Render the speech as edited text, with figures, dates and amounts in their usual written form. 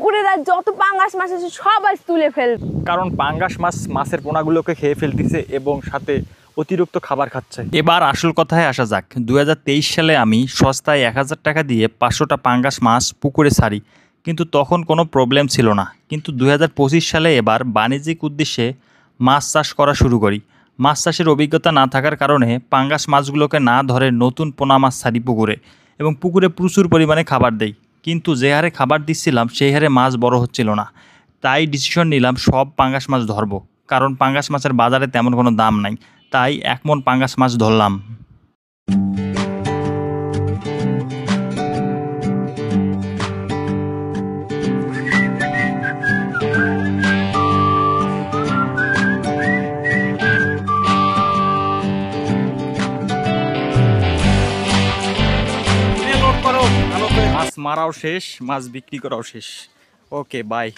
পুকুরের আর যত পাঙ্গাস মাছ আছে সব আজ তুলে ফেল, কারণ পাঙ্গাস মাছ মাছের পোনাগুলোকে খেয়ে ফেলতেছে এবং সাথে অতিরিক্ত খাবার খাচ্ছে। এবার আসল কথায় আসা যাক। 2023 সালে আমি সস্তায় 1000 টাকা দিয়ে 500টা পাঙ্গাস মাছ পুকুরে ছাড়ি, কিন্তু তখন কোনো প্রবলেম ছিল না। কিন্তু 2025 সালে এবার বাণিজ্যিক উদ্দেশ্যে মাছ চাষ করা শুরু করি। মাছ চাষের অভিজ্ঞতা না থাকার কারণে পাঙ্গাস মাছগুলোকে না ধরে নতুন পোনা মাছ ছাড়ি পুকুরে, এবং পুকুরে প্রচুর পরিমাণে খাবার দেই। কিন্তু যে হারে খাবার দিচ্ছিলাম সেই হারে মাছ বড় হচ্ছিল না। তাই ডিসিশন নিলাম সব পাঙ্গাস মাছ ধরবো, কারণ পাঙ্গাস মাছের বাজারে তেমন কোনো দাম নাই। তাই 1 মণ পাঙ্গাস মাছ ধরলাম। মাছ মারাও শেষ, মাছ বিক্রি করাও শেষ। ওকে, বাই।